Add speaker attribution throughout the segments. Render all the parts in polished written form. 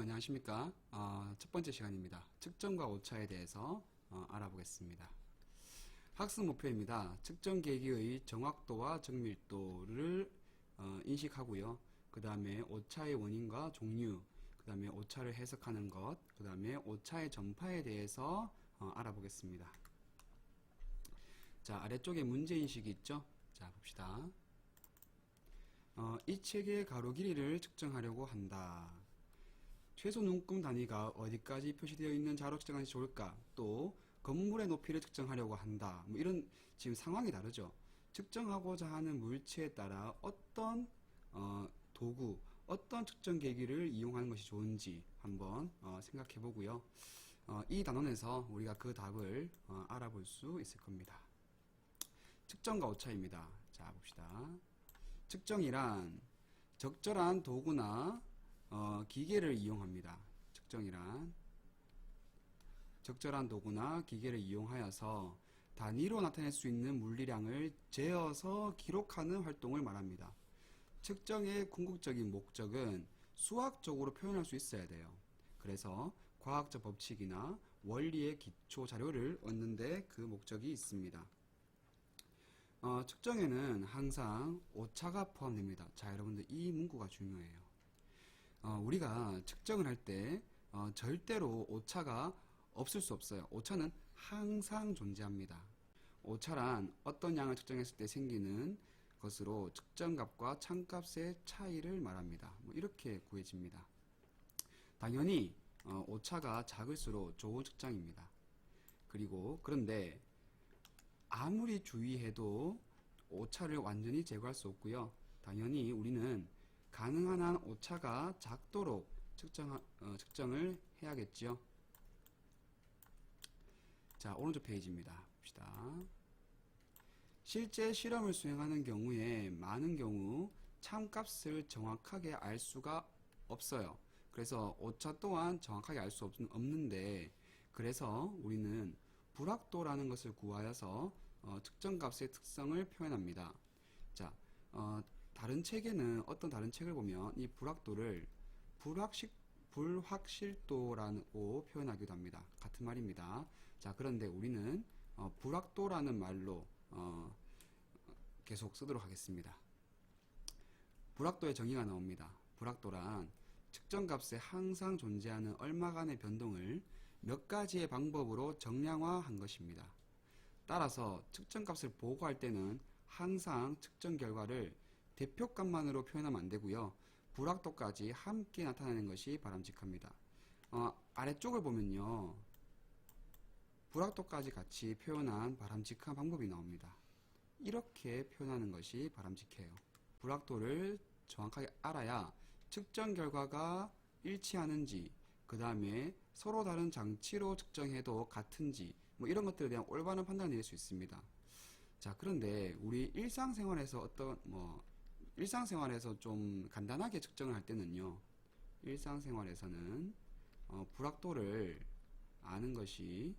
Speaker 1: 안녕하십니까. 첫 번째 시간입니다. 측정과 오차에 대해서 알아보겠습니다. 학습 목표입니다. 측정 계기의 정확도와 정밀도를 인식하고요. 그 다음에 오차의 원인과 종류, 그 다음에 오차를 해석하는 것, 그 다음에 오차의 전파에 대해서 알아보겠습니다. 자, 아래쪽에 문제인식이 있죠? 자, 봅시다. 이 책의 가로 길이를 측정하려고 한다. 최소 눈금 단위가 어디까지 표시되어 있는 자로 측정하는 게 좋을까? 또 건물의 높이를 측정하려고 한다. 뭐 이런 지금 상황이 다르죠. 측정하고자 하는 물체에 따라 어떤 도구, 어떤 측정 계기를 이용하는 것이 좋은지 한번 생각해 보고요. 이 단원에서 우리가 그 답을 알아볼 수 있을 겁니다. 측정과 오차입니다. 자, 봅시다. 측정이란 적절한 도구나 기계를 이용합니다. 측정이란 적절한 도구나 기계를 이용하여서 단위로 나타낼 수 있는 물리량을 재어서 기록하는 활동을 말합니다. 측정의 궁극적인 목적은 수학적으로 표현할 수 있어야 돼요. 그래서 과학적 법칙이나 원리의 기초 자료를 얻는 데 그 목적이 있습니다. 측정에는 항상 오차가 포함됩니다. 자, 여러분들 이 문구가 중요해요. 우리가 측정을 할 때 절대로 오차가 없을 수 없어요. 오차는 항상 존재합니다. 오차란 어떤 양을 측정했을 때 생기는 것으로 측정값과 참값의 차이를 말합니다. 뭐 이렇게 구해집니다. 당연히 오차가 작을수록 좋은 측정입니다. 그런데 아무리 주의해도 오차를 완전히 제거할 수 없고요. 당연히 우리는 가능한 한 오차가 작도록 측정을 해야겠지요. 자, 오른쪽 페이지입니다. 봅시다. 실제 실험을 수행하는 경우에 많은 경우 참값을 정확하게 알 수가 없어요. 그래서 오차 또한 정확하게 알 수 없는데, 그래서 우리는 불확도라는 것을 구하여서 측정값의 특성을 표현합니다. 자, 다른 책에는 어떤 다른 책을 보면 이 불확도를 불확실도라고 표현하기도 합니다. 같은 말입니다. 자, 그런데 우리는 불확도라는 말로 계속 쓰도록 하겠습니다. 불확도의 정의가 나옵니다. 불확도란 측정값에 항상 존재하는 얼마간의 변동을 몇 가지의 방법으로 정량화한 것입니다. 따라서 측정값을 보고할 때는 항상 측정 결과를 대표값만으로 표현하면 안 되고요. 불확도까지 함께 나타내는 것이 바람직합니다. 아래쪽을 보면요. 불확도까지 같이 표현한 바람직한 방법이 나옵니다. 이렇게 표현하는 것이 바람직해요. 불확도를 정확하게 알아야 측정 결과가 일치하는지, 그 다음에 서로 다른 장치로 측정해도 같은지, 뭐 이런 것들에 대한 올바른 판단을 내릴 수 있습니다. 자, 그런데 우리 일상생활에서 일상생활에서 좀 간단하게 측정을 할 때는요, 일상생활에서는 불확도를 아는 것이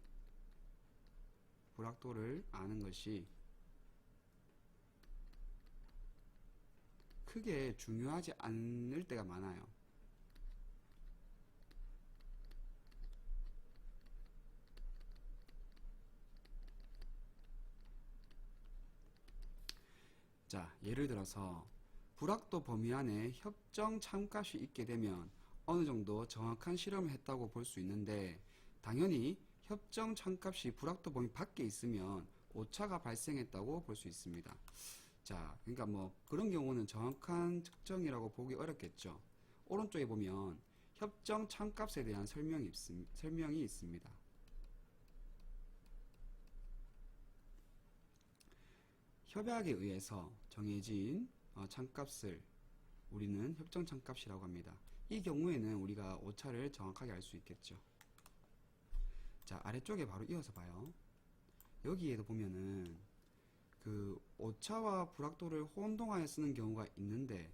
Speaker 1: 크게 중요하지 않을 때가 많아요. 자, 예를 들어서 불확도 범위 안에 협정 참값이 있게 되면 어느 정도 정확한 실험을 했다고 볼 수 있는데, 당연히 협정 참값이 불확도 범위 밖에 있으면 오차가 발생했다고 볼 수 있습니다. 자, 그러니까 뭐 그런 경우는 정확한 측정이라고 보기 어렵겠죠. 오른쪽에 보면 협정 참값에 대한 설명이 있습니다. 협약에 의해서 정해진 참값을 우리는 협정 참값이라고 합니다. 이 경우에는 우리가 오차를 정확하게 알 수 있겠죠. 자, 아래쪽에 바로 이어서 봐요. 여기에도 보면은 그 오차와 불확도를 혼동하여 쓰는 경우가 있는데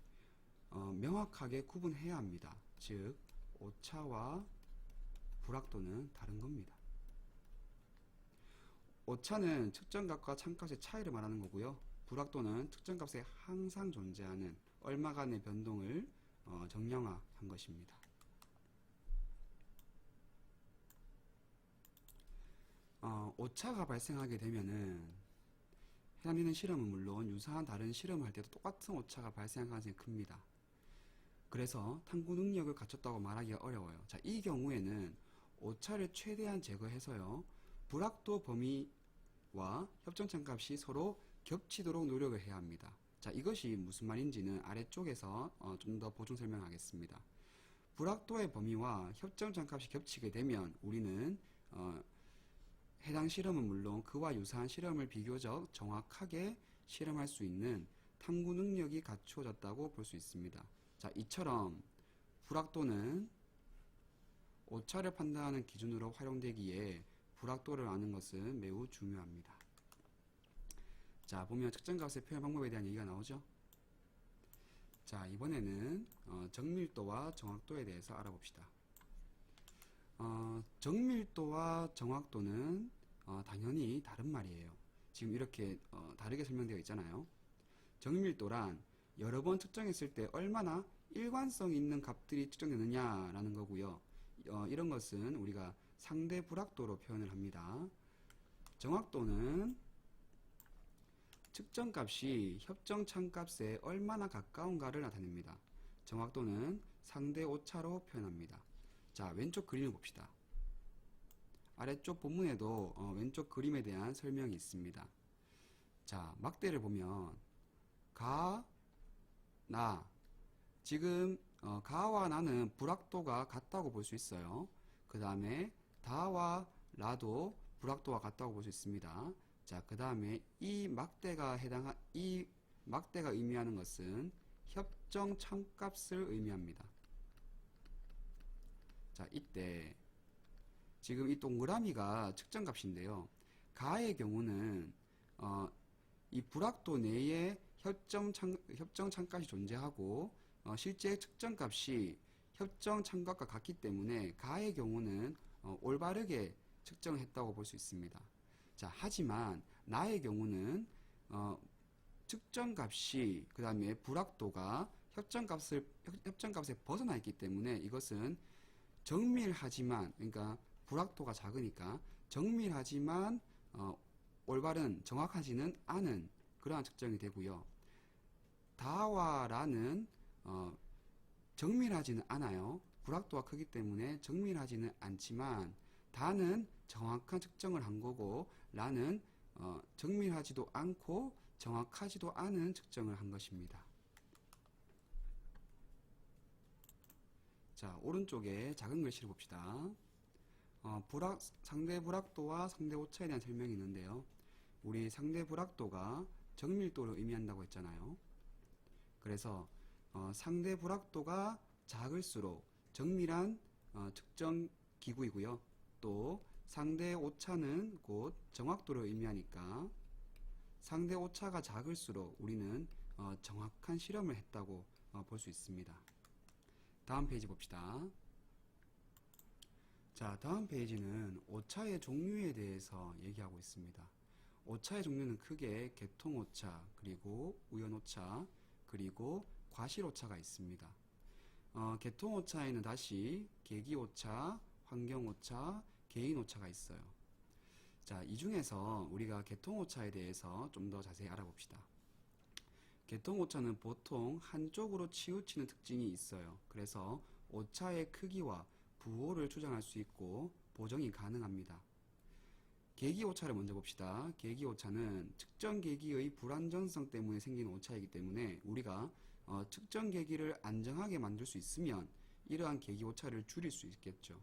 Speaker 1: 명확하게 구분해야 합니다. 즉 오차와 불확도는 다른 겁니다. 오차는 측정값과 참값의 차이를 말하는 거고요. 불확도는 측정값에 항상 존재하는 얼마간의 변동을 정량화한 것입니다. 오차가 발생하게 되면은 해당되는 실험은 물론 유사한 다른 실험을 할 때도 똑같은 오차가 발생할 가능성이 큽니다. 그래서 탐구 능력을 갖췄다고 말하기가 어려워요. 자, 이 경우에는 오차를 최대한 제거해서요, 불확도 범위와 협정참값이 서로 겹치도록 노력을 해야 합니다. 자, 이것이 무슨 말인지는 아래쪽에서 좀 더 보충 설명하겠습니다. 불확도의 범위와 협정참값이 겹치게 되면 우리는 해당 실험은 물론 그와 유사한 실험을 비교적 정확하게 실험할 수 있는 탐구 능력이 갖추어졌다고 볼 수 있습니다. 자, 이처럼 불확도는 오차를 판단하는 기준으로 활용되기에 불확도를 아는 것은 매우 중요합니다. 자, 보면 측정값의 표현 방법에 대한 얘기가 나오죠. 자, 이번에는 정밀도와 정확도에 대해서 알아봅시다. 정밀도와 정확도는 당연히 다른 말이에요. 지금 이렇게 다르게 설명되어 있잖아요. 정밀도란 여러 번 측정했을 때 얼마나 일관성 있는 값들이 측정되느냐라는 거고요. 이런 것은 우리가 상대 불확도로 표현을 합니다. 정확도는 측정값이 협정참값에 얼마나 가까운가를 나타냅니다. 정확도는 상대 오차로 표현합니다. 자, 왼쪽 그림을 봅시다. 아래쪽 본문에도 왼쪽 그림에 대한 설명이 있습니다. 자, 막대를 보면 가, 나, 지금 가와 나는 불확도가 같다고 볼 수 있어요. 그 다음에 다와 라도 불확도가 같다고 볼 수 있습니다. 자, 그 다음에 이 막대가 의미하는 것은 협정 참값을 의미합니다. 자, 이때 지금 이 동그라미가 측정값인데요. 가의 경우는 이 불확도 내에 협정 참값이 존재하고 실제 측정값이 협정 참값과 같기 때문에 가의 경우는 올바르게 측정했다고 볼 수 있습니다. 자, 하지만 나의 경우는 측정값이 그 다음에 불확도가 협정값에 벗어나 있기 때문에 이것은 정밀하지만, 그러니까 불확도가 작으니까 정밀하지만 올바른 정확하지는 않은 그러한 측정이 되고요. 다와 라는 정밀하지는 않아요. 불확도가 크기 때문에 정밀하지는 않지만 다는 정확한 측정을 한 거고 라는 정밀하지도 않고 정확하지도 않은 측정을 한 것입니다. 자, 오른쪽에 작은 글씨를 봅시다. 상대 불확도와 상대 오차에 대한 설명이 있는데요. 우리 상대 불확도가 정밀도를 의미한다고 했잖아요. 그래서 상대 불확도가 작을수록 정밀한 측정 기구이고요. 또 상대 오차는 곧 정확도를 의미하니까 상대 오차가 작을수록 우리는 정확한 실험을 했다고 볼 수 있습니다. 다음 페이지 봅시다. 자, 다음 페이지는 오차의 종류에 대해서 얘기하고 있습니다. 오차의 종류는 크게 개통오차, 그리고 우연오차, 그리고 과실오차가 있습니다. 개통오차에는 다시 계기오차, 환경오차, 개인오차가 있어요. 자, 이 중에서 우리가 개통오차에 대해서 좀 더 자세히 알아봅시다. 개통오차는 보통 한쪽으로 치우치는 특징이 있어요. 그래서 오차의 크기와 부호를 추정할 수 있고 보정이 가능합니다. 계기오차를 먼저 봅시다. 계기오차는 측정 계기의 불안전성 때문에 생긴 오차이기 때문에 우리가 측정 계기를 안정하게 만들 수 있으면 이러한 계기오차를 줄일 수 있겠죠.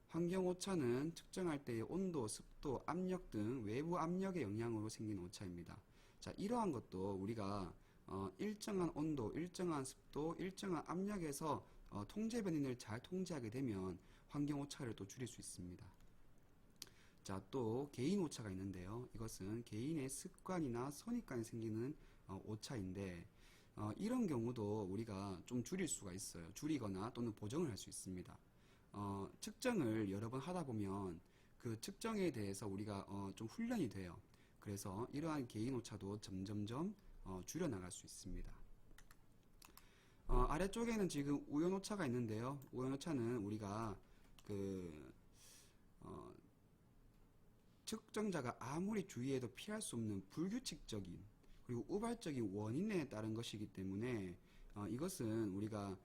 Speaker 1: 환경오차는 측정할 때의 온도, 습도, 압력 등 외부 압력의 영향으로 생긴 오차입니다. 자, 이러한 것도 우리가 일정한 온도, 일정한 습도, 일정한 압력에서 통제 변인을 잘 통제하게 되면 환경 오차를 또 줄일 수 있습니다. 자, 또 개인 오차가 있는데요. 이것은 개인의 습관이나 선입관에 생기는 오차인데 이런 경우도 우리가 좀 줄일 수가 있어요. 줄이거나 또는 보정을 할 수 있습니다. 측정을 여러 번 하다 보면 그 측정에 대해서 우리가 좀 훈련이 돼요. 그래서 이러한 개인 오차도 점점점 줄여나갈 수 있습니다. 아래쪽에는 지금 우연오차가 있는데요. 우연오차는 우리가 측정자가 아무리 주의해도 피할 수 없는 불규칙적인 그리고 우발적인 원인에 따른 것이기 때문에 이것은 우리가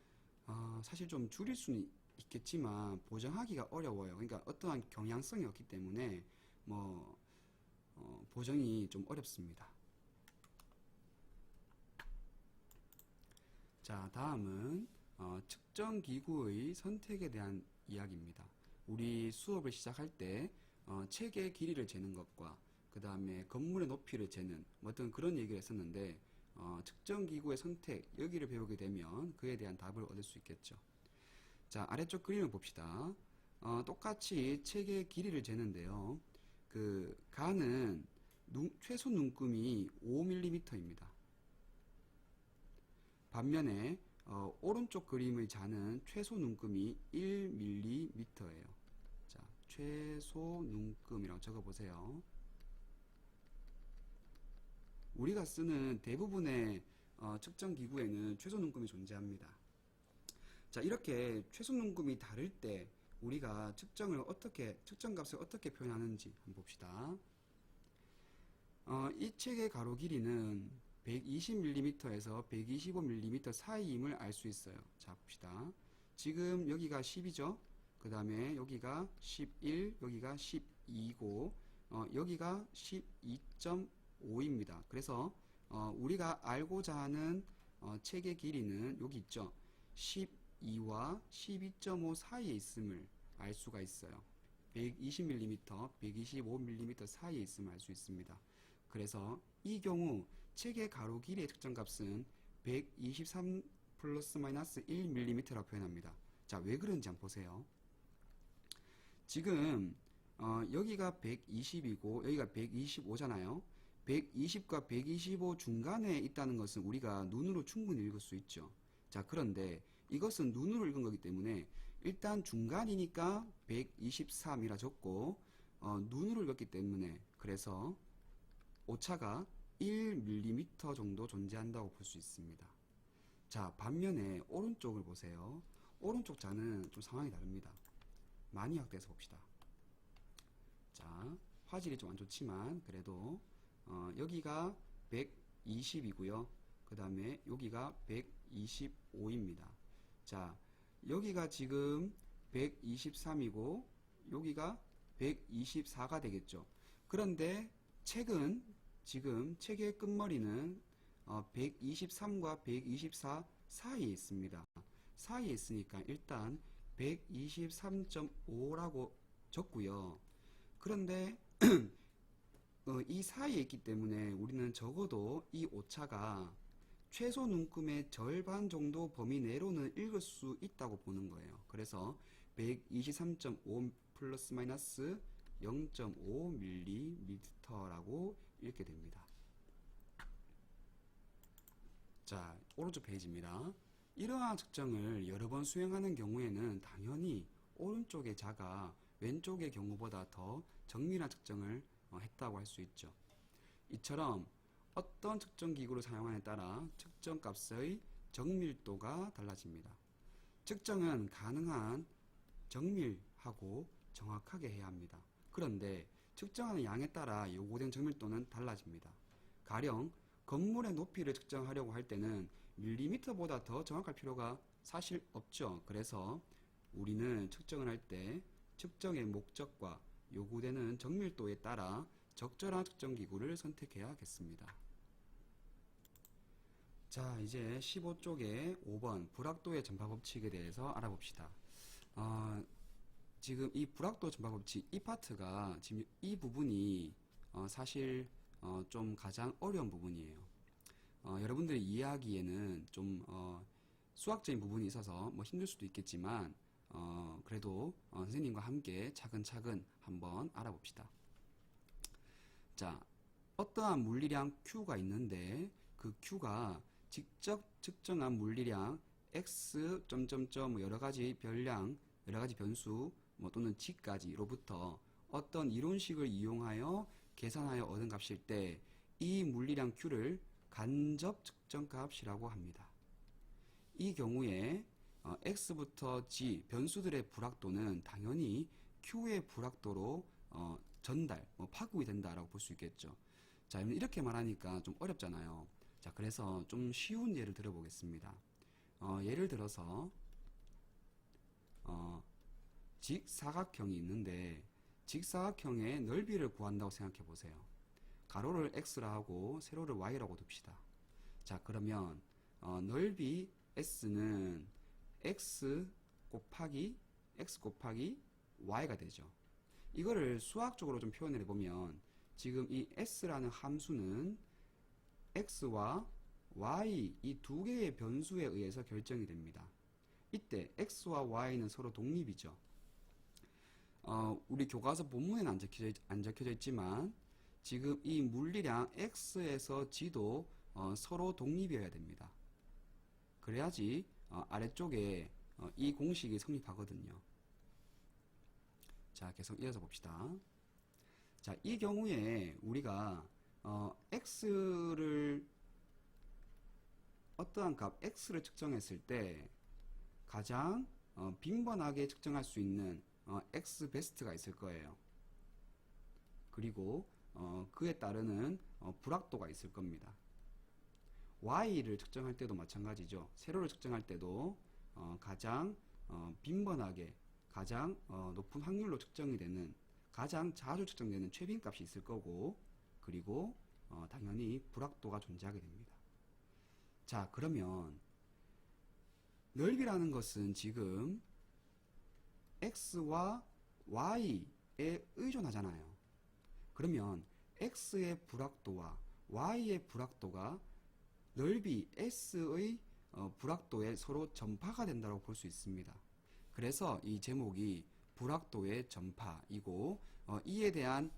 Speaker 1: 사실 좀 줄일 수는 있겠지만 보정하기가 어려워요. 그러니까 어떠한 경향성이 없기 때문에 뭐 보정이 좀 어렵습니다. 자, 다음은 측정기구의 선택에 대한 이야기입니다. 우리 수업을 시작할 때 책의 길이를 재는 것과 그 다음에 건물의 높이를 재는 어떤 그런 얘기를 했었는데 측정기구의 선택 여기를 배우게 되면 그에 대한 답을 얻을 수 있겠죠. 자, 아래쪽 그림을 봅시다. 똑같이 책의 길이를 재는데요. 그 가는 최소 눈금이 5mm입니다. 반면에 오른쪽 그림의 자는 최소 눈금이 1mm예요. 자, 최소 눈금이라고 적어보세요. 우리가 쓰는 대부분의 측정 기구에는 최소 눈금이 존재합니다. 자, 이렇게 최소 눈금이 다를 때 우리가 측정값을 어떻게 표현하는지 한번 봅시다. 이 책의 가로 길이는 120mm에서 125mm 사이임을 알 수 있어요. 자, 봅시다. 지금 여기가 10이죠. 그 다음에 여기가 11, 여기가 12고 여기가 12.5입니다. 그래서 우리가 알고자 하는 책의 길이는 여기 있죠. 12와 12.5 사이에 있음을 알 수가 있어요. 120mm, 125mm 사이에 있음을 알 수 있습니다. 그래서 이 경우 책의 가로 길이의 측정값은 123 플러스 마이너스 1mm라고 표현합니다. 자, 왜 그런지 한번 보세요. 지금 여기가 120이고 여기가 125잖아요. 120과 125 중간에 있다는 것은 우리가 눈으로 충분히 읽을 수 있죠. 자, 그런데 이것은 눈으로 읽은 거기 때문에 일단 중간이니까 123이라 적고 눈으로 읽었기 때문에 그래서 오차가 1mm 정도 존재한다고 볼 수 있습니다. 자, 반면에 오른쪽을 보세요. 오른쪽 자는 좀 상황이 다릅니다. 많이 확대해서 봅시다. 자, 화질이 좀 안 좋지만 그래도 여기가 120이고요. 그 다음에 여기가 125입니다. 자, 여기가 지금 123이고 여기가 124가 되겠죠. 그런데 책은 지금 책의 끝머리는 123과 124 사이에 있습니다. 사이에 있으니까 일단 123.5라고 적고요. 그런데 이 사이에 있기 때문에 우리는 적어도 이 오차가 최소 눈금의 절반 정도 범위 내로는 읽을 수 있다고 보는 거예요. 그래서 123.5 플러스 마이너스 0.5mm라고 읽게 됩니다. 자, 오른쪽 페이지입니다. 이러한 측정을 여러 번 수행하는 경우에는 당연히 오른쪽의 자가 왼쪽의 경우보다 더 정밀한 측정을 했다고 할 수 있죠. 이처럼 어떤 측정 기구를 사용하느냐에 따라 측정 값의 정밀도가 달라집니다. 측정은 가능한 정밀하고 정확하게 해야 합니다. 그런데 측정하는 양에 따라 요구된 정밀도는 달라집니다. 가령 건물의 높이를 측정하려고 할 때는 밀리미터보다 더 정확할 필요가 사실 없죠. 그래서 우리는 측정을 할 때 측정의 목적과 요구되는 정밀도에 따라 적절한 측정 기구를 선택해야겠습니다. 자, 이제 15쪽의 5번 불확도의 전파 법칙에 대해서 알아봅시다. 지금 이 불확도 전파 법칙 이 파트가 지금 이 부분이 사실 좀 가장 어려운 부분이에요. 여러분들이 이해하기에는 좀 수학적인 부분이 있어서 뭐 힘들 수도 있겠지만 그래도 선생님과 함께 차근차근 한번 알아봅시다. 자, 어떠한 물리량 Q가 있는데 그 Q가 직접 측정한 물리량 X 점점점 여러가지 별량, 여러가지 변수 또는 G까지로부터 어떤 이론식을 이용하여 계산하여 얻은 값일 때 이 물리량 Q를 간접 측정값이라고 합니다. 이 경우에 X부터 G 변수들의 불확도는 당연히 Q의 불확도로 전달, 파급이 된다라고 볼 수 있겠죠. 자, 이렇게 말하니까 좀 어렵잖아요. 자, 그래서 좀 쉬운 예를 들어보겠습니다. 예를 들어서 직사각형이 있는데 직사각형의 넓이를 구한다고 생각해 보세요. 가로를 x라 하고 세로를 y라고 둡시다. 자, 그러면 넓이 s는 x 곱하기 y가 되죠. 이거를 수학적으로 좀 표현을 해보면 지금 이 s라는 함수는 x와 y 이 두 개의 변수에 의해서 결정이 됩니다. 이때 x와 y는 서로 독립이죠. 우리 교과서 본문에는 안 적혀져 있지만 지금 이 물리량 x에서 g도 서로 독립이어야 됩니다. 그래야지 아래쪽에 이 공식이 성립하거든요. 자, 계속 이어서 봅시다. 자, 이 경우에 우리가 x를 어떠한 값 x를 측정했을 때 가장 빈번하게 측정할 수 있는 x 베스트가 있을 거예요. 그리고 그에 따르는 불확도가 있을 겁니다. y를 측정할 때도 마찬가지죠. 세로를 측정할 때도 가장 빈번하게 가장 높은 확률로 측정이 되는 가장 자주 측정되는 최빈값이 있을 거고 그리고 당연히 불확도가 존재하게 됩니다. 자, 그러면 넓이라는 것은 지금 x와 y에 의존하잖아요. 그러면 x의 불확도와 y의 불확도가 넓이 s의 불확도에 서로 전파가 된다고 볼 수 있습니다. 그래서 이 제목이 불확도의 전파이고 이에 대한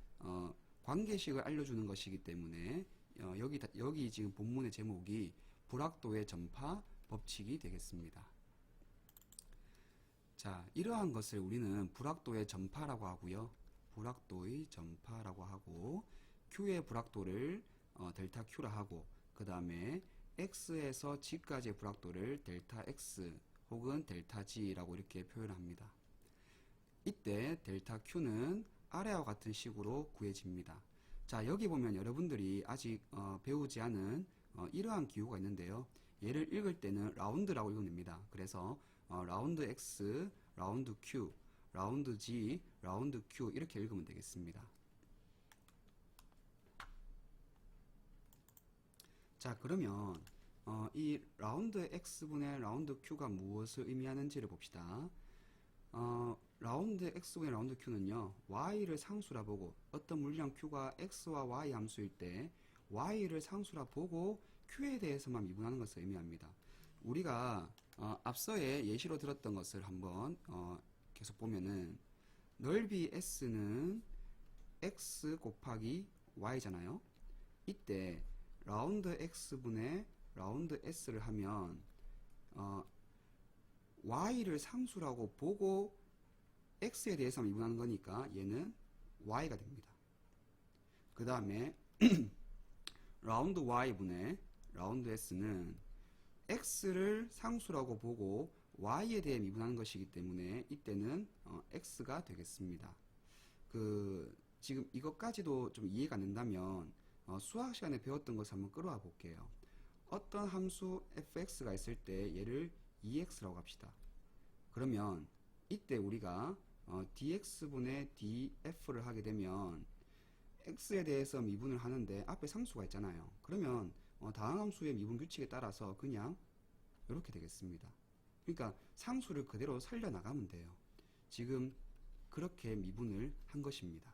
Speaker 1: 관계식을 알려주는 것이기 때문에 여기 지금 본문의 제목이 불확도의 전파 법칙이 되겠습니다. 자, 이러한 것을 우리는 불확도의 전파라고 하고요. 불확도의 전파라고 하고 Q의 불확도를 델타 Q라 하고 그 다음에 X에서 G까지의 불확도를 델타 X 혹은 델타 G라고 이렇게 표현합니다. 이때 델타 Q는 아래와 같은 식으로 구해집니다. 자, 여기 보면 여러분들이 아직 배우지 않은 이러한 기호가 있는데요. 얘를 읽을 때는 라운드라고 읽어냅니다. 그래서 라운드 X, 라운드 Q, 라운드 G, 라운드 Q 이렇게 읽으면 되겠습니다. 자, 그러면 이 라운드 X분의 라운드 Q가 무엇을 의미하는지를 봅시다. 라운드 X분의 라운드 Q는요, Y를 상수라 보고 어떤 물리량 Q가 X와 Y 함수일 때 Y를 상수라 보고 Q에 대해서만 미분하는 것을 의미합니다. 우리가 앞서의 예시로 들었던 것을 한번 계속 보면은 넓이 S는 X 곱하기 Y잖아요. 이때 라운드 X분의 라운드 S를 하면 Y를 상수라고 보고 X에 대해서 미분하는 거니까 얘는 Y가 됩니다. 그 다음에 라운드 Y분의 라운드 S는 X를 상수라고 보고 Y에 대해 미분하는 것이기 때문에 이때는 X가 되겠습니다. 지금 이것까지도 좀 이해가 안 된다면 수학 시간에 배웠던 것을 한번 끌어와 볼게요. 어떤 함수 fx가 있을 때 얘를 ex라고 합시다. 그러면 이때 우리가 dx분의 df를 하게 되면 x에 대해서 미분을 하는데 앞에 상수가 있잖아요. 그러면 다항함수의 미분 규칙에 따라서 그냥 이렇게 되겠습니다. 그러니까 상수를 그대로 살려나가면 돼요. 지금 그렇게 미분을 한 것입니다.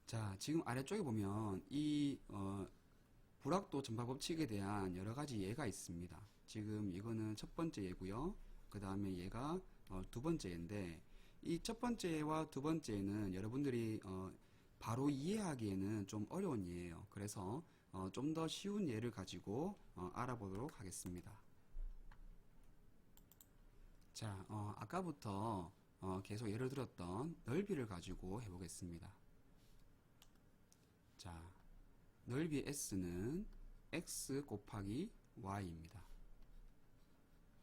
Speaker 1: 자, 지금 아래쪽에 보면 이 불확도 전파 법칙에 대한 여러 가지 예가 있습니다. 지금 이거는 첫 번째 예고요. 그 다음에 얘가 두 번째 예인데 이 첫 번째 예와 두 번째 예는 여러분들이 바로 이해하기에는 좀 어려운 예예요. 그래서 좀 더 쉬운 예를 가지고 알아보도록 하겠습니다. 자, 아까부터 계속 예를 들었던 넓이를 가지고 해보겠습니다. 자, 넓이 S는 X 곱하기 Y입니다.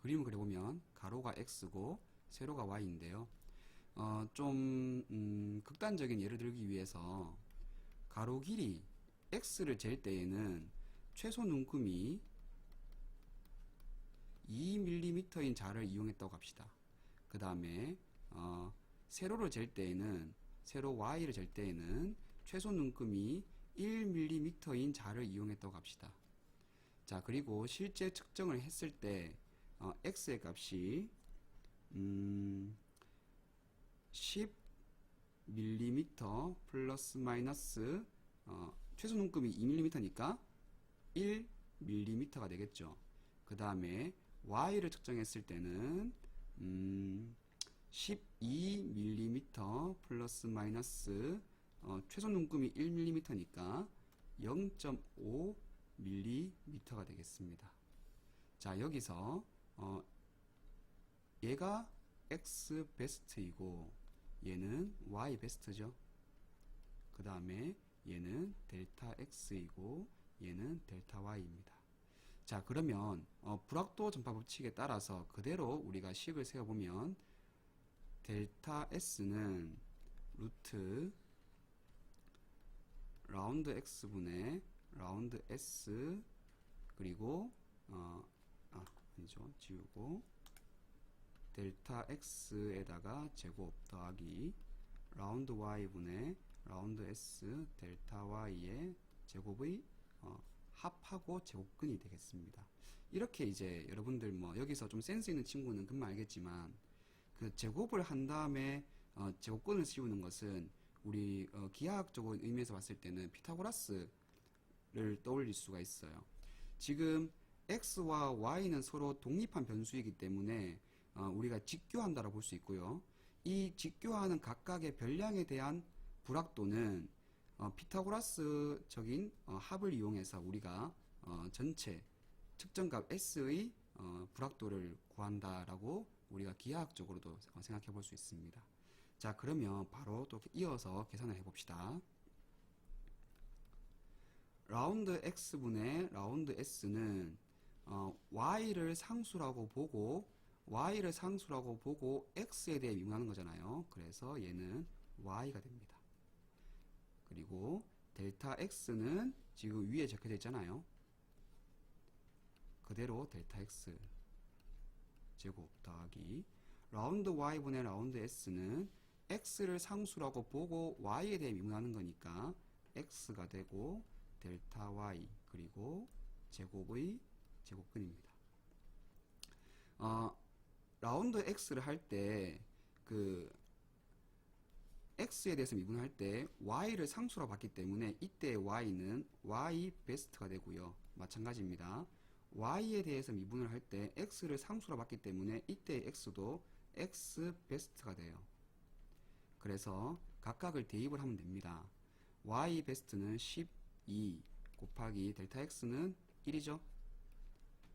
Speaker 1: 그림을 그려보면 가로가 X고 세로가 Y인데요. 좀 극단적인 예를 들기 위해서 가로 길이 x를 잴 때에는 최소 눈금이 2mm인 자를 이용했다고 합시다. 그 다음에 세로를 잴 때에는 세로 y를 잴 때에는 최소 눈금이 1mm인 자를 이용했다고 합시다. 자, 그리고 실제 측정을 했을 때 x의 값이 10mm 플러스 마이너스 최소 눈금이 2mm니까 1mm가 되겠죠. 그 다음에 y를 측정했을 때는 12mm 플러스 마이너스 최소 눈금이 1mm니까 0.5mm가 되겠습니다. 자, 여기서 얘가 x 베스트이고 얘는 y 베스트죠. 그 다음에 얘는 델타 x이고 얘는 델타 y입니다. 자, 그러면 불확도 전파 법칙에 따라서 그대로 우리가 식을 세워보면 델타 s는 루트 라운드 x분의 라운드 s 그리고 아니죠, 지우고 델타 x에다가 제곱 더하기 라운드 y분의 라운드 s 델타 y의 제곱의 합하고 제곱근이 되겠습니다. 이렇게 이제 여러분들 뭐 여기서 좀 센스 있는 친구는 금방 알겠지만 그 제곱을 한 다음에 제곱근을 씌우는 것은 우리 기하학적인 의미에서 봤을 때는 피타고라스를 떠올릴 수가 있어요. 지금 x와 y는 서로 독립한 변수이기 때문에 우리가 직교한다라고 볼 수 있고요. 이 직교하는 각각의 별량에 대한 불확도는 피타고라스적인 합을 이용해서 우리가 전체 측정값 s의 불확도를 구한다라고 우리가 기하학적으로도 생각해 볼 수 있습니다. 자, 그러면 바로 또 이어서 계산을 해봅시다. 라운드 x분의 라운드 s는 y를 상수라고 보고 x에 대해 미분하는 거잖아요. 그래서 얘는 y가 됩니다. 그리고 델타 x는 지금 위에 적혀져 있잖아요. 그대로 델타 x 제곱 더하기 라운드 y분의 라운드 s는 x를 상수라고 보고 y에 대해 미분하는 거니까 x가 되고 델타 y 그리고 제곱의 제곱근입니다. 라운드 x를 할 때 그 x에 대해서 미분할 때 y를 상수로 봤기 때문에 이때 y는 y 베스트가 되고요. 마찬가지입니다. y에 대해서 미분을 할 때 x를 상수로 봤기 때문에 이때 x도 x 베스트가 돼요. 그래서 각각을 대입을 하면 됩니다. y 베스트는 12 곱하기 델타 x는 1이죠.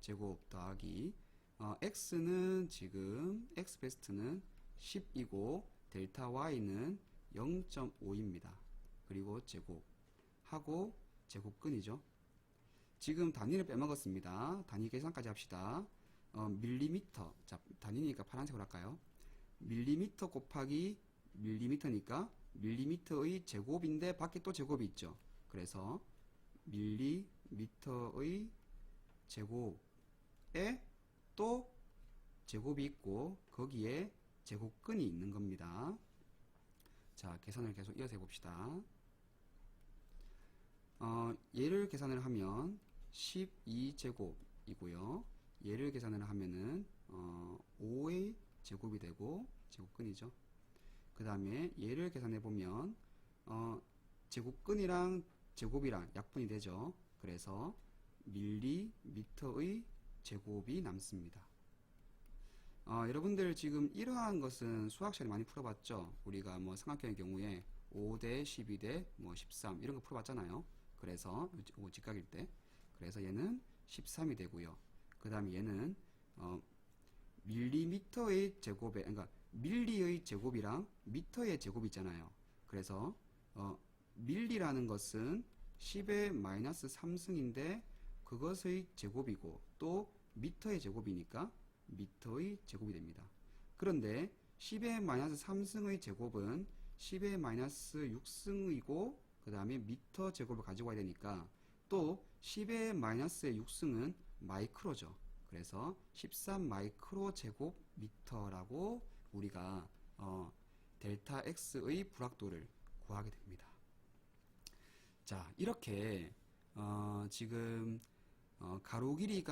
Speaker 1: 제곱 더하기 x는 지금 x 베스트는 10이고 델타 y는 0.5입니다. 그리고 제곱하고 제곱근이죠. 지금 단위를 빼먹었습니다. 단위 계산까지 합시다. 밀리미터, 자, 단위니까 파란색으로 할까요? 밀리미터 곱하기 밀리미터니까 밀리미터의 제곱인데 밖에 또 제곱이 있죠. 그래서 밀리미터의 제곱에 또 제곱이 있고 거기에 제곱근이 있는 겁니다. 자, 계산을 계속 이어서 해봅시다. 얘를 계산을 하면 12제곱이고요. 얘를 계산을 하면은 5의 제곱이 되고 제곱근이죠. 그 다음에 얘를 계산해 보면 제곱근이랑 제곱이랑 약분이 되죠. 그래서 밀리미터의 제곱이 남습니다. 여러분들 지금 이러한 것은 수학 시간에 많이 풀어봤죠. 우리가 뭐 삼각형의 경우에 5대 12대 뭐 13 이런 거 풀어봤잖아요. 그래서 직각일 때 그래서 얘는 13이 되고요. 그 다음에 얘는 밀리미터의 제곱에 그러니까 밀리의 제곱이랑 미터의 제곱이 있잖아요. 그래서 밀리라는 것은 10의 마이너스 3승인데 그것의 제곱이고 또 미터의 제곱이니까 미터의 제곱이 됩니다. 그런데 10의 마이너스 3승의 제곱은 10의 마이너스 6승이고 그 다음에 미터 제곱을 가지고 와야 되니까 또 10의 마이너스의 6승은 마이크로죠. 그래서 13 마이크로 제곱 미터라고 우리가 델타 X의 불확도를 구하게 됩니다. 자, 이렇게 지금 가로 길이를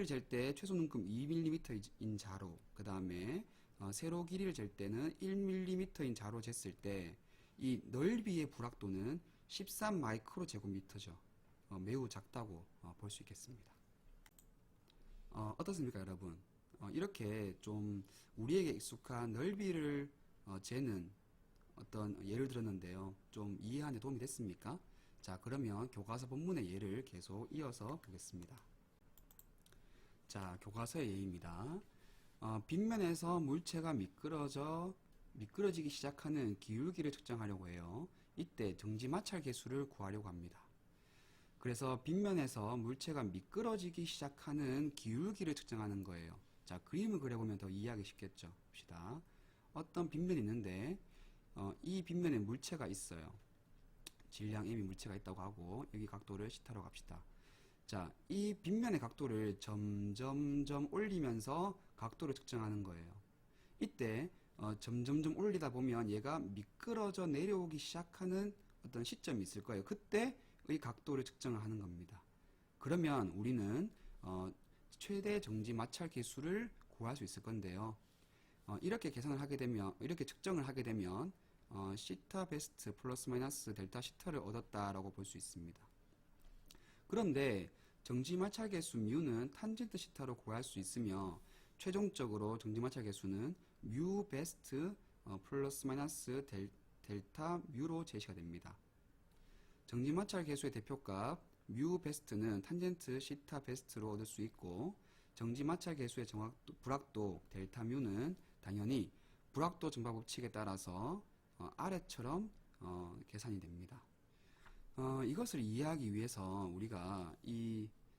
Speaker 1: 잴 때 최소 눈금 2mm인 자로, 그 다음에 세로 길이를 잴 때는 1mm인 자로 쟀을 때 이 넓이의 불확도는 13 마이크로 제곱미터죠. 매우 작다고 볼 수 있겠습니다. 어떻습니까, 여러분? 이렇게 좀 우리에게 익숙한 넓이를 재는 어떤 예를 들었는데요. 좀 이해하는 데 도움이 됐습니까? 자, 그러면 교과서 본문의 예를 계속 이어서 보겠습니다. 자, 교과서의 예입니다. 빗면에서 물체가 미끄러지기 시작하는 기울기를 측정하려고 해요. 이때 정지마찰 계수를 구하려고 합니다. 그래서 빗면에서 물체가 미끄러지기 시작하는 기울기를 측정하는 거예요. 자, 그림을 그려보면 더 이해하기 쉽겠죠. 봅시다. 어떤 빗면이 있는데 이 빗면에 물체가 있어요. 질량 m이 물체가 있다고 하고 여기 각도를 C타로 갑시다. 자, 이 빗면의 각도를 점점점 올리면서 각도를 측정하는 거예요. 이때 점점점 올리다 보면 얘가 미끄러져 내려오기 시작하는 어떤 시점이 있을 거예요. 그때의 각도를 측정을 하는 겁니다. 그러면 우리는 최대 정지 마찰 계수를 구할 수 있을 건데요. 이렇게 계산을 하게 되면, 이렇게 측정을 하게 되면 시타 베스트 플러스 마이너스 델타 시타를 얻었다라고 볼 수 있습니다. 그런데 정지 마찰 계수 뮤는 탄젠트 시타로 구할 수 있으며 최종적으로 정지 마찰 계수는 뮤 베스트 플러스 마이너스 델타 뮤로 제시가 됩니다. 정지 마찰 계수의 대표값 뮤 베스트는 탄젠트 시타 베스트로 얻을 수 있고 정지 마찰 계수의 불확도 델타 뮤는 당연히 불확도 증가 법칙에 따라서 아래처럼 계산이 됩니다. 이것을 이해하기 위해서 우리가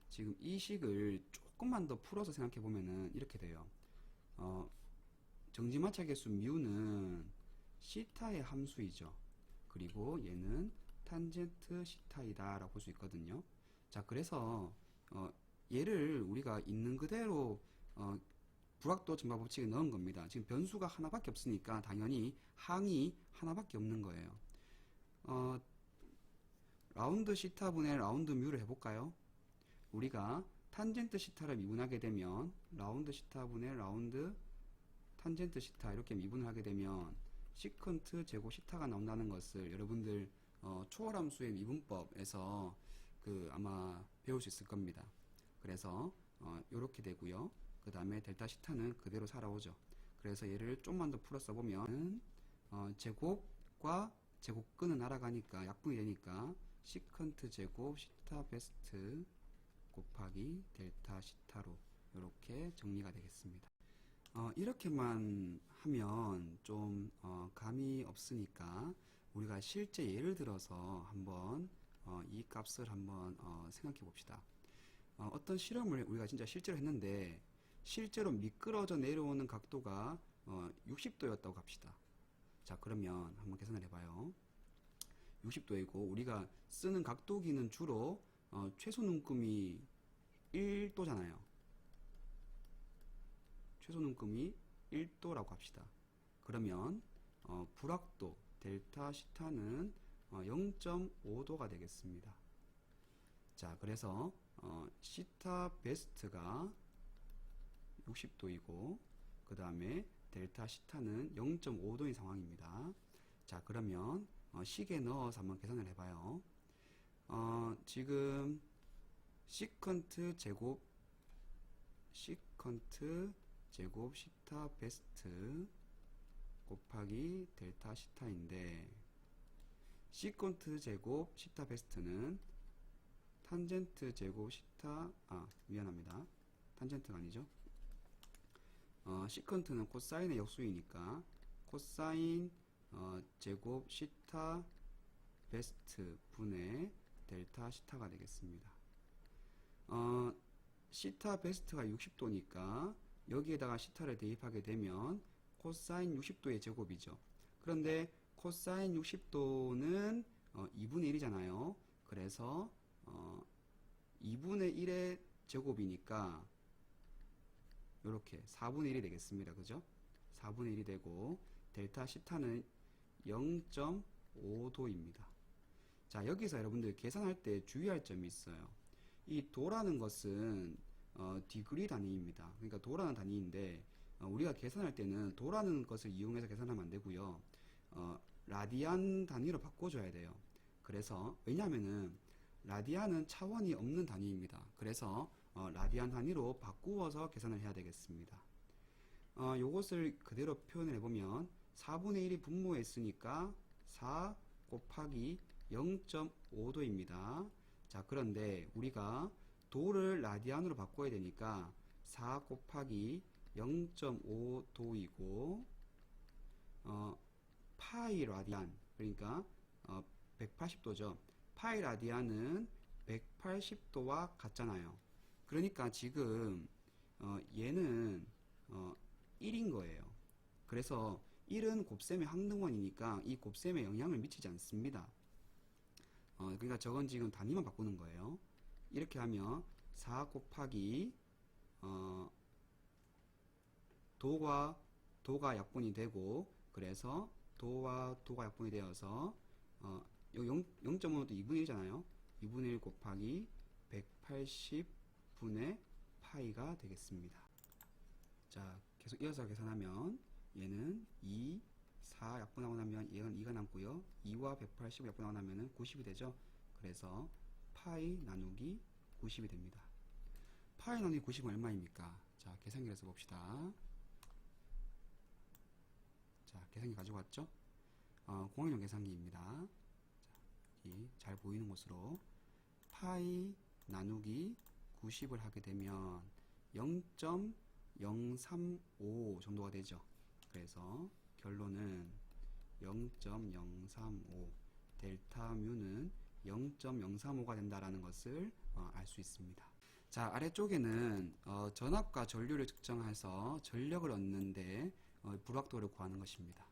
Speaker 1: 지금 이 식을 조금만 더 풀어서 생각해 보면은 이렇게 돼요. 정지마찰 계수 뮤는 시타의 함수이죠. 그리고 얘는 탄젠트 시타이다 라고 볼 수 있거든요. 자, 그래서 얘를 우리가 있는 그대로 불확도 증가 법칙에 넣은 겁니다. 지금 변수가 하나밖에 없으니까 당연히 항이 하나밖에 없는 거예요. 라운드 시타 분의 라운드 뮤를 해볼까요? 우리가 탄젠트 시타를 미분하게 되면 라운드 시타 분의 라운드 탄젠트 시타 이렇게 미분을 하게 되면 시컨트 제곱 시타가 나온다는 것을 여러분들 초월함수의 미분법에서 아마 배울 수 있을 겁니다. 그래서 이렇게 되고요. 그 다음에 델타 시타는 그대로 살아오죠. 그래서 얘를 좀만 더 풀어 써보면 제곱과 제곱근은 날아가니까 약분이 되니까 시컨트 제곱 시타 베스트 곱하기 델타 시타로 이렇게 정리가 되겠습니다. 이렇게만 하면 좀 감이 없으니까 우리가 실제 예를 들어서 한번 이 값을 한번 생각해 봅시다. 어떤 실험을 우리가 진짜 실제로 했는데 실제로 미끄러져 내려오는 각도가 60도였다고 합시다. 자, 그러면 한번 계산을 해봐요. 60도이고 우리가 쓰는 각도기는 주로 최소 눈금이 1도잖아요. 최소 눈금이 1도라고 합시다. 그러면 불확도 델타 시타는 0.5도가 되겠습니다. 자, 그래서 시타 베스트가 60도이고 그 다음에 델타 시타는 0.5도인 상황입니다. 자, 그러면 식에 넣어서 한번 계산을 해봐요. 지금 시컨트 제곱 시타 베스트 곱하기 델타 시타인데 시컨트 제곱 시타 베스트는 탄젠트 제곱 시타 미안합니다. 탄젠트가 아니죠. 시컨트는 코사인의 역수이니까 코사인 제곱 시타 베스트 분의 델타 시타가 되겠습니다. 시타 베스트가 60도니까 여기에다가 시타를 대입하게 되면 코사인 60도의 제곱이죠. 그런데 코사인 60도는 2분의 1이잖아요. 그래서 2분의 1의 제곱이니까 이렇게 4분의 1이 되겠습니다. 그죠? 4분의 1이 되고 델타 시타는 0.5도입니다. 자, 여기서 여러분들 계산할 때 주의할 점이 있어요. 이 도라는 것은 디그리 단위입니다. 그러니까 도라는 단위인데 우리가 계산할 때는 도라는 것을 이용해서 계산하면 안 되고요. 라디안 단위로 바꿔줘야 돼요. 그래서 왜냐하면은 라디안은 차원이 없는 단위입니다. 그래서 라디안 단위로 바꾸어서 계산을 해야 되겠습니다. 요것을 그대로 표현을 해보면 4분의 1이 분모했으니까 4 곱하기 0.5도입니다. 자, 그런데 우리가 도를 라디안으로 바꿔야 되니까 4 곱하기 0.5도이고 파이 라디안, 그러니까 180도죠. 파이 라디안은 180도와 같잖아요. 그러니까 지금 얘는 1인 거예요. 그래서 1은 곱셈의 항등원이니까 이 곱셈에 영향을 미치지 않습니다. 그러니까 저건 지금 단위만 바꾸는 거예요. 이렇게 하면 4 곱하기 도가 약분이 되고, 그래서 도와 도가 약분이 되어서 0.5도 2분의 1이잖아요. 2분의 1 곱하기 180분의 파이가 되겠습니다. 자, 계속 이어서 계산하면 얘는 2, 4 약분하고 나면 얘는 2가 남고요. 2와 180을 약분하고 나면 90이 되죠. 그래서 파이 나누기 90이 됩니다. 파이 나누기 90은 얼마입니까? 자, 계산기를 써봅시다. 자, 계산기 가지고 왔죠? 공학용 계산기입니다. 자, 여기 잘 보이는 곳으로 파이 나누기 90을 하게 되면 0.035 정도가 되죠. 그래서 결론은 0.035, 델타 뮤는 0.035가 된다라는 것을 알 수 있습니다. 자, 아래쪽에는 전압과 전류를 측정해서 전력을 얻는데 불확도를 구하는 것입니다.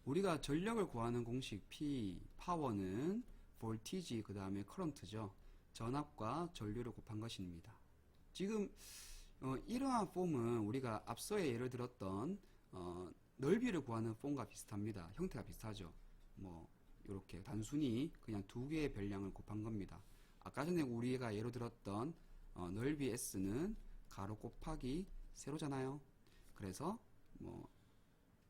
Speaker 1: 우리가 전력을 구하는 공식 P, 파워는 볼티지 그 다음에 커런트죠. 전압과 전류를 곱한 것입니다. 지금 이러한 폼은 우리가 앞서의 예를 들었던 넓이를 구하는 폼과 비슷합니다. 형태가 비슷하죠. 뭐 이렇게 단순히 그냥 두 개의 별량을 곱한 겁니다. 아까 전에 우리가 예로 들었던 넓이 S는 가로 곱하기 세로잖아요. 그래서 뭐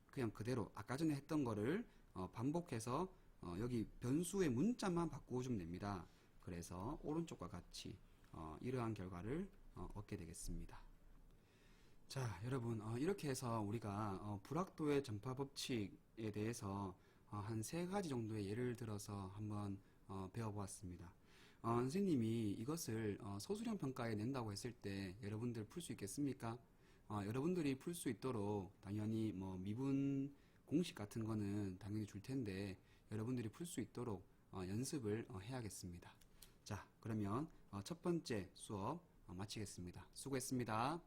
Speaker 1: 그냥 그대로 아까 전에 했던 거를 반복해서 여기 변수의 문자만 바꾸어주면 됩니다. 그래서 오른쪽과 같이 이러한 결과를 얻게 되겠습니다. 자, 여러분 이렇게 해서 우리가 불확도의 전파 법칙에 대해서 한 3가지 정도의 예를 들어서 한번 배워보았습니다. 선생님이 이것을 소수령 평가에 낸다고 했을 때 여러분들 풀 수 있겠습니까? 여러분들이 풀 수 있도록 당연히 뭐 미분 공식 같은 거는 당연히 줄 텐데 여러분들이 풀 수 있도록 연습을 해야겠습니다. 자, 그러면 첫 번째 수업 마치겠습니다. 수고했습니다.